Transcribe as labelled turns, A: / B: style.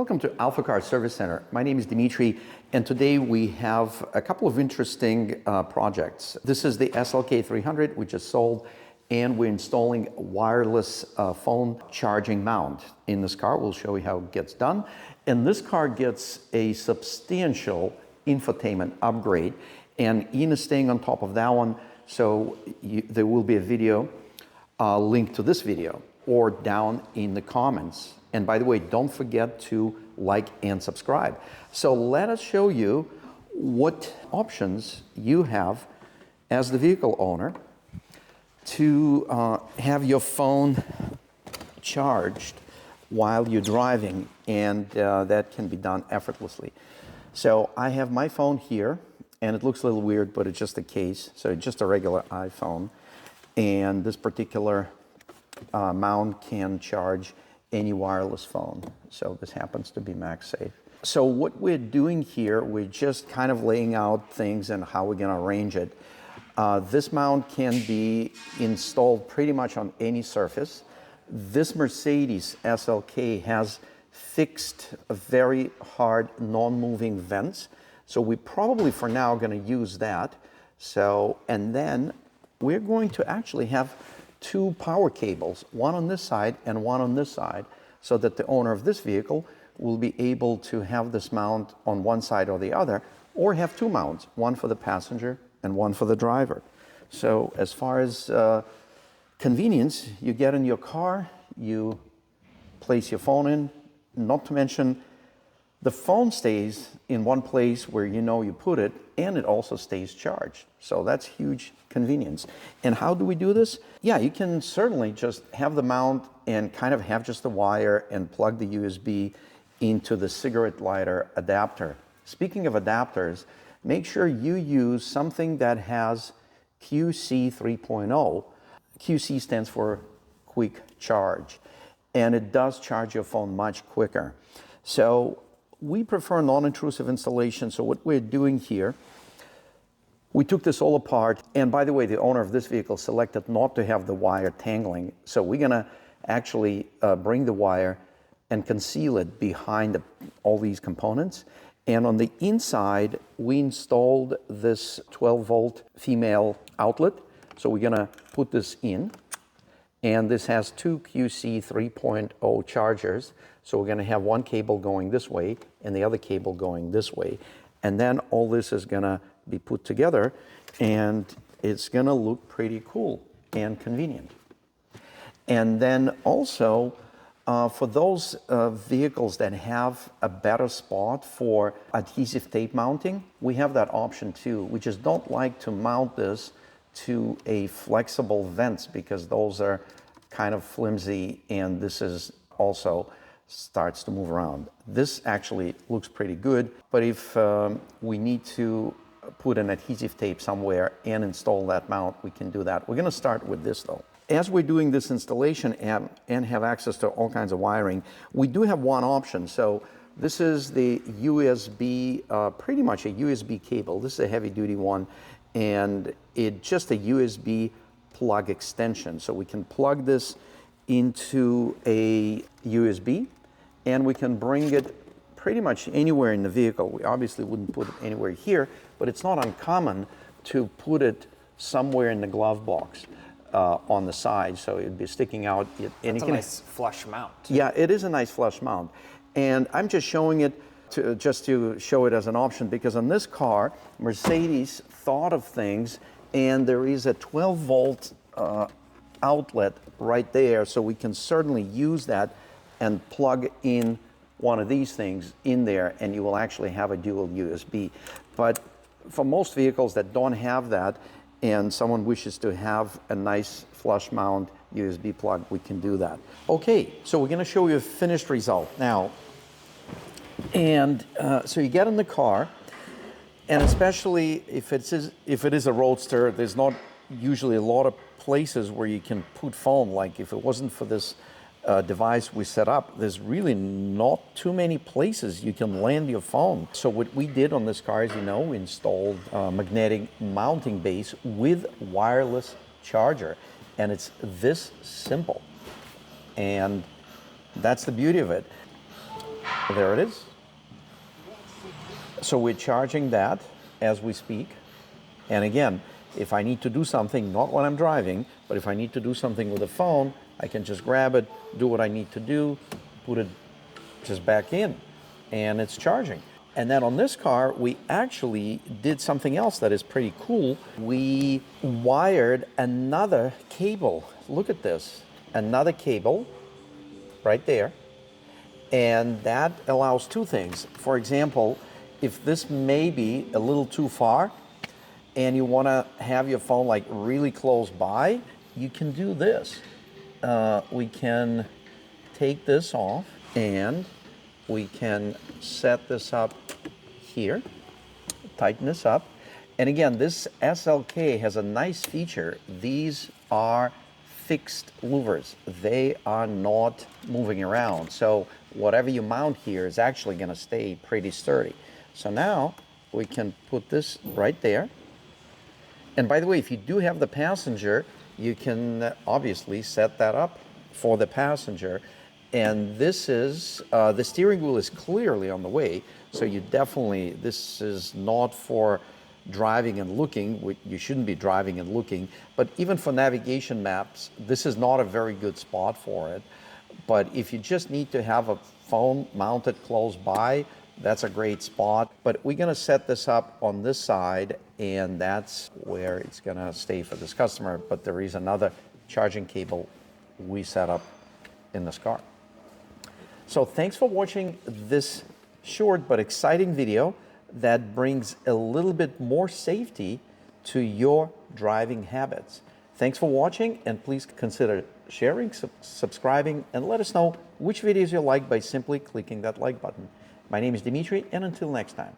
A: Welcome to AlphaCars Service Center. My name is Dimitri, and today we have a couple of interesting projects. This is the SLK 300 we just sold, and we're installing a wireless phone charging mount in this car. We'll show you how it gets done. And this car gets a substantial infotainment upgrade, and Ian is staying on top of that one, so there will be a video link to this video or down in the comments. And by the way, don't forget to like and subscribe. So let us show you what options you have as the vehicle owner to have your phone charged while you're driving, and that can be done effortlessly. So I have my phone here, and it looks a little weird, but it's just a case. So it's just a regular iPhone, and this particular mount can charge any wireless phone. So this happens to be MagSafe. So what we're doing here, we're just kind of laying out things and how we're gonna arrange it. This mount can be installed pretty much on any surface. This Mercedes SLK has fixed, very hard, non-moving vents. So we probably for now gonna use that. So, and then we're going to actually have two power cables, one on this side and one on this side, so that the owner of this vehicle will be able to have this mount on one side or the other, or have two mounts, one for the passenger and one for the driver. So as far as convenience, you get in your car, you place your phone in, not to mention the phone stays in one place where you know you put it, and it also stays charged. So that's huge convenience. And how do we do this? Yeah, you can certainly just have the mount and kind of have just the wire and plug the USB into the cigarette lighter adapter. Speaking of adapters, make sure you use something that has QC 3.0. QC stands for quick charge, and it does charge your phone much quicker. So we prefer non-intrusive installation. So what we're doing here, we took this all apart. And by the way, the owner of this vehicle selected not to have the wire tangling. So we're gonna actually bring the wire and conceal it behind all these components. And on the inside, we installed this 12-volt female outlet. So we're gonna put this in. And this has two QC 3.0 chargers. So we're gonna have one cable going this way and the other cable going this way. And then all this is gonna be put together, and it's gonna look pretty cool and convenient. And then also, for those vehicles that have a better spot for adhesive tape mounting, we have that option too. We just don't like to mount this to a flexible vents because those are kind of flimsy, and this is also starts to move around. This actually looks pretty good, but if we need to put an adhesive tape somewhere and install that mount, we can do that. We're gonna start with this though. As we're doing this installation and have access to all kinds of wiring, we do have one option. So this is the USB, pretty much a USB cable. This is a heavy duty one, and it's just a USB plug extension. So we can plug this into a USB, and we can bring it pretty much anywhere in the vehicle. We obviously wouldn't put it anywhere here, but it's not uncommon to put it somewhere in the glove box on the side, so it'd be sticking out.
B: It's a nice flush mount.
A: Yeah, it is a nice flush mount. And I'm just showing it just to show it as an option, because on this car, Mercedes thought of things, and there is a 12-volt outlet right there, so we can certainly use that and plug in one of these things in there, and you will actually have a dual USB. But for most vehicles that don't have that, and someone wishes to have a nice flush mount USB plug, we can do that. Okay, so we're gonna show you a finished result now. And so you get in the car, and especially if it is a Roadster, there's not usually a lot of places where you can put phone. Like if it wasn't for this device we set up, there's really not too many places you can land your phone. So what we did on this car, as you know, we installed a magnetic mounting base with wireless charger, and it's this simple. And that's the beauty of it. There it is. So we're charging that as we speak. And again, if I need to do something, not when I'm driving, but if I need to do something with the phone, I can just grab it, do what I need to do, put it just back in, and it's charging. And then on this car, we actually did something else that is pretty cool. We wired another cable. Look at this, another cable right there. And that allows two things. For example, if this may be a little too far and you want to have your phone like really close by, you can do this. We can take this off and we can set this up here, tighten this up. And again, this SLK has a nice feature. These are fixed louvers. They are not moving around. So whatever you mount here is actually going to stay pretty sturdy. So now we can put this right there. And by the way, if you do have the passenger, you can obviously set that up for the passenger. And this is, the steering wheel is clearly on the way. So you definitely, this is not for driving and looking. You shouldn't be driving and looking. But even for navigation maps, this is not a very good spot for it. But if you just need to have a phone mounted close by, that's a great spot. But we're gonna set this up on this side, and that's where it's gonna stay for this customer. But there is another charging cable we set up in this car. So thanks for watching this short but exciting video that brings a little bit more safety to your driving habits. Thanks for watching, and please consider sharing, subscribing, and let us know which videos you like by simply clicking that like button. My name is Dimitri, and until next time.